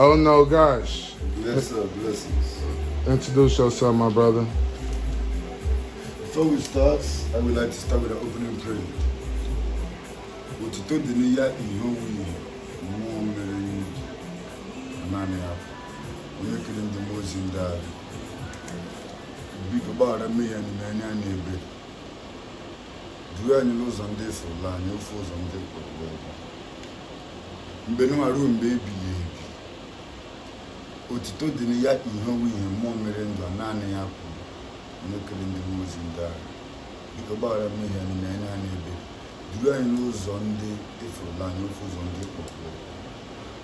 Oh no, gosh. Yes, sir. Blessings. Introduce yourself, my brother. Before we start, I would like to start with an opening prayer. Otito deniya ihowi mo meri amane apo. Onye kiri ndị mmụọ ozi ndị agha. Biko gbaghara mmehie anyị na anya anyị ebe. Duru anyị n'ụzọ ndị ịfụrụla anyị ofe ụzọ ndị kwụrụ ụgwọ. Mgbe nụwa ruo mgbe ebighị ebi. Otito deniya ihowi ihe mmụọ mere ndụ a naanị ya kwuru. Onye kiri ndị mmụọ ozi ndị agha. Biko gbaghara mmehie anyị na anya anyị ebe. Duru anyị n'ụzọ ndị ịfụrụla anyị ofe ụzọ ndị kwụrụ ụgwọ.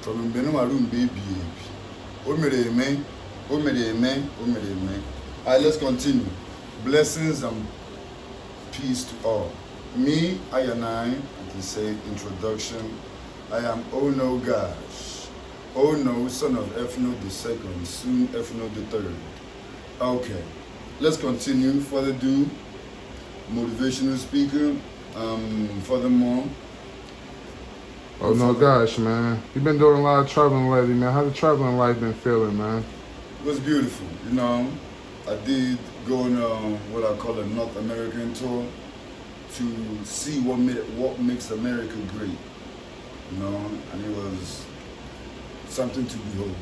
From mgbe nụwa ruo mgbe ebighị ebi. O mere eme. Alright, let's continue. Blessings and peace to all. Me, I can say introduction. I am Ono Gash. Ono, son of Ethno the second, soon Ethno the third. Okay, let's continue. Further ado, motivational speaker. Furthermore. Oh no, gosh, man. You've been doing a lot of traveling lately, man. How's the traveling life been feeling, man? It was beautiful, you know. I did go on what I call a North American tour to see what makes America great, you know, and it was something to behold,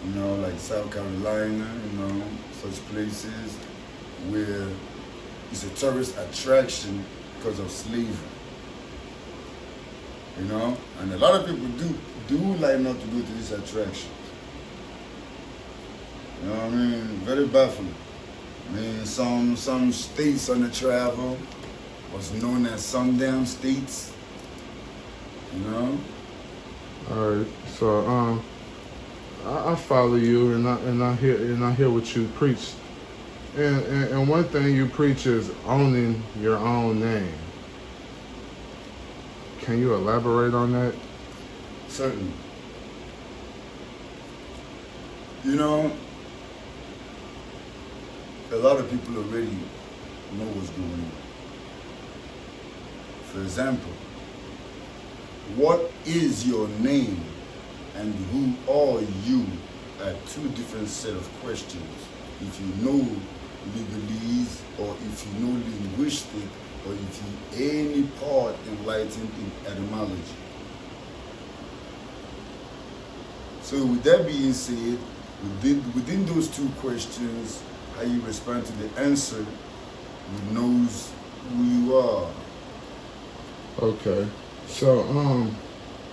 you know, like South Carolina, you know, such places where it's a tourist attraction because of slavery, you know, and a lot of people do like not to go to this attraction. You know what I mean? Very baffling. I mean, some states on the travel was known as sundown states. You know? Alright, so I follow you and I hear what you preach. And one thing you preach is owning your own name. Can you elaborate on that? Certainly. You know, a lot of people already know what's going on. For example, what is your name and who are you are two different set of questions. If you know legalese or if you know linguistic or if you any part enlightened in etymology. So with that being said, within those two questions, how you respond to the answer, you knows who you are. Okay. So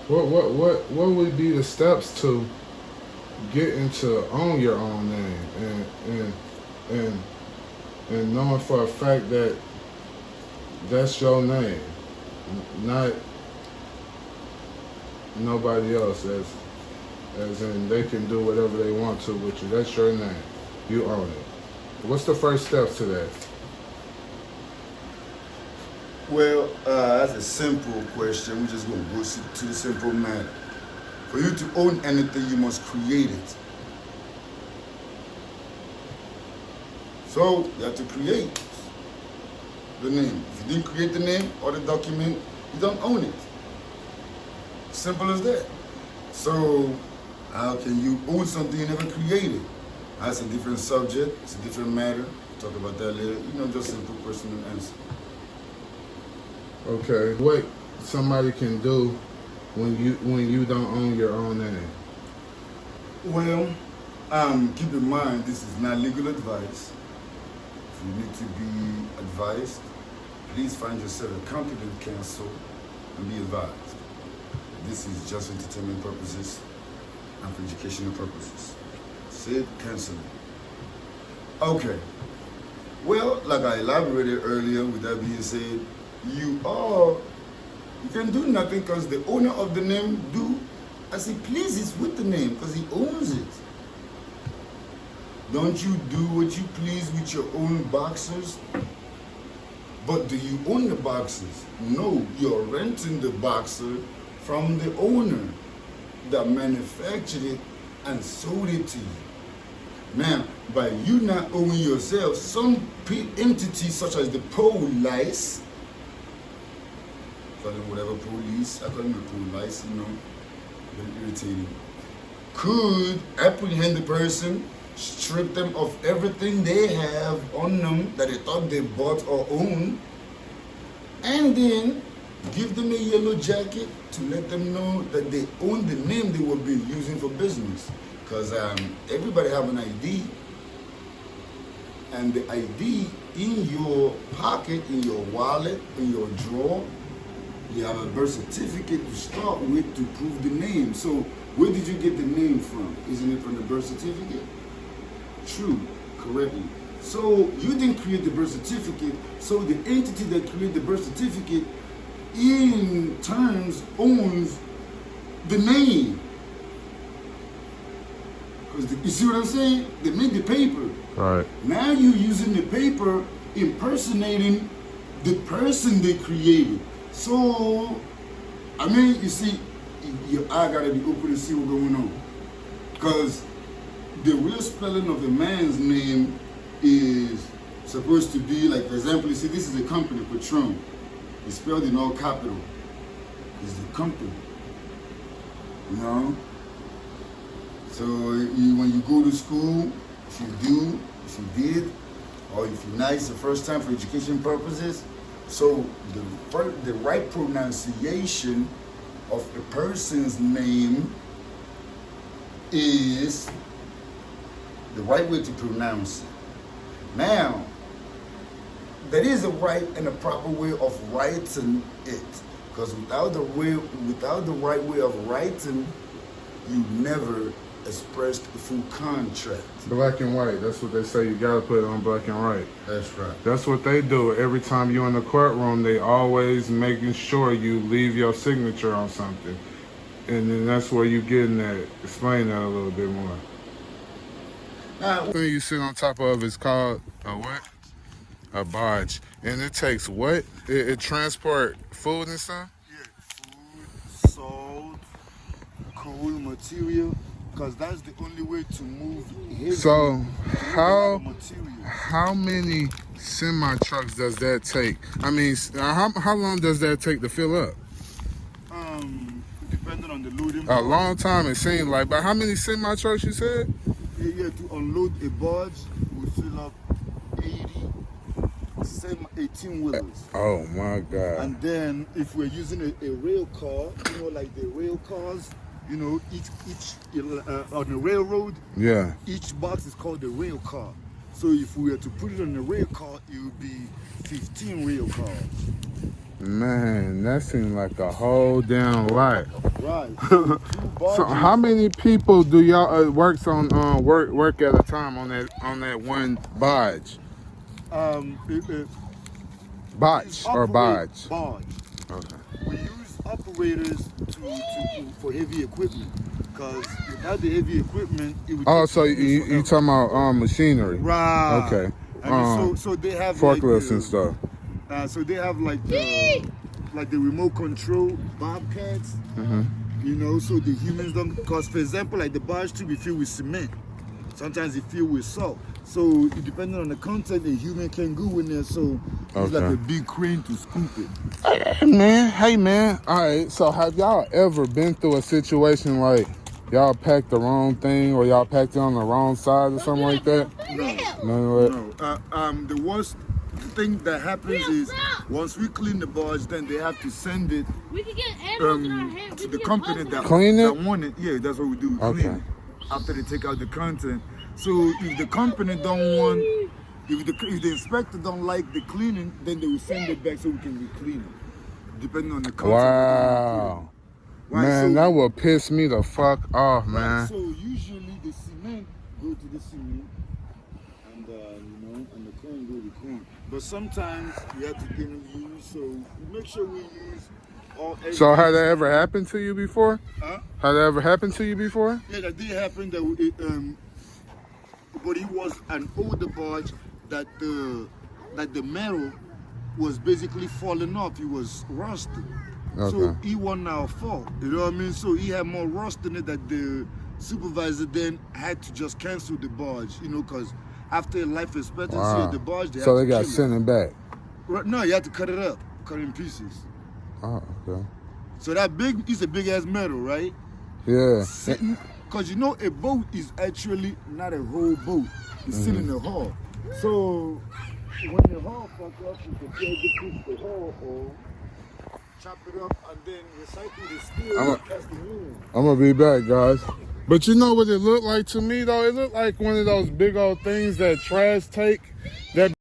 what would be the steps to getting to own your own name and knowing for a fact that that's your name, not nobody else, as in they can do whatever they want to with you. That's your name. You own it. What's the first step to that? Well, that's a simple question. We're just going to go to the simple matter. For you to own anything, you must create it. So, you have to create the name. If you didn't create the name or the document, you don't own it. Simple as that. So, how can you own something you never created? That's a different subject. It's a different matter. We'll talk about that later. You know, just simple question and answer. Okay. What somebody can do when you don't own your own name? Well, keep in mind this is not legal advice. If you need to be advised, please find yourself a competent counsel and be advised. This is just for entertainment purposes and for educational purposes. Said counseling. Okay. Well, like I elaborated earlier, with that being said, you can do nothing because the owner of the name do as he pleases with the name because he owns it. Don't you do what you please with your own boxers? But do you own the boxers? No, you're renting the boxer from the owner that manufactured it and sold it to you. Now, by you not owning yourself, some entities such as the police, call them whatever police, I call them the police, you know, very irritating, could apprehend the person, strip them of everything they have on them that they thought they bought or owned, and then give them a yellow jacket to let them know that they own the name they will be using for business. Because everybody have an ID, and the ID in your pocket, in your wallet, in your drawer, you have a birth certificate to start with to prove the name. So where did you get the name from? Isn't it from the birth certificate? True, correctly. So you didn't create the birth certificate, so the entity that created the birth certificate in turns owns the name. Because you see what I'm saying? They made the paper. Right. Now you're using the paper impersonating the person they created. So, I mean, you see, your eye gotta be open to see what's going on. Because the real spelling of the man's name is supposed to be, like, for example, you see, this is a company, Patron. It's spelled in all capital. It's the company. You know? So when you go to school, if you did, or if you're not, it's the first time for education purposes. So the right pronunciation of a person's name is the right way to pronounce it. Now, there is a right and a proper way of writing it, because without the right way of writing, you never expressed the full contract. Black and white. That's what they say. You gotta put it on black and white. That's right. That's what they do. Every time you're in the courtroom, they always making sure you leave your signature on something. And then that's where you getting that. Explain that a little bit more. The thing you sit on top of is called a what? A barge. And it takes what? It transport food and stuff? Yeah, food, salt, coal material, because that's the only way to move heavy. So how material. many semi trucks does that take? I mean, how long does that take to fill up? Depending on the loading. A long time it seemed like. But how many semi trucks you said? Yeah, to unload a barge, we fill up 18 wheelers. Oh my God. And then if we're using a rail car, you know, like the rail cars, you know, each on the railroad, Yeah. each box is called the rail car. So if we were to put it on the rail car, it would be 15 rail cars. Man, that seemed like a whole damn lot. Right. So how many people do y'all works on work at a time on that one barge? Barge or barge? Barge. Okay. We use operators for heavy equipment, because without the heavy equipment, it would. Oh, so you talking about machinery? Right. Okay. So they have forklifts like and stuff. So they have like the remote control bobcats. You know, so the humans don't. Because for example, like the barge to be filled with cement. Sometimes it filled with salt. So depending on the content, a human can go in there. So it's like a big crane to scoop it. Hey man. All right. So have y'all ever been through a situation like y'all packed the wrong thing, or y'all packed it on the wrong side or something like that? No. The worst thing that happens is once we clean the barge, then they have to send it to the company that want it. Yeah, that's what we do. We clean it after they take out the content. So if the company don't want, if the inspector don't like the cleaning, then they will send it back so we can re-clean it, depending on the content. Wow. Right, Man, so, that will piss me the fuck off, man. So usually the cement go to the cement, and and the corn go to corn. But sometimes we have to get them used, so we make sure we use all. So has that ever happened to you before? Huh? Has that ever happened to you before? Yeah, that did happen. But it was an older barge that the metal was basically falling off. It was rusted. Okay. So he wasn't our fault. You know what I mean? So he had more rust in it that the supervisor then had to just cancel the barge, you know, because after life expectancy of the barge, they so they got sent it back. No, you had to cut it up, cut it in pieces. Oh, okay. So that it's a big ass metal, right? Yeah. Because you know a boat is actually not a whole boat. It's still in the hull. So when the hull fuck up, you can either push the hull or chop it up and then recycle the steel and cast the new one. I'm gonna be back, guys. But you know what it looked like to me though? It looked like one of those big old things that trash take that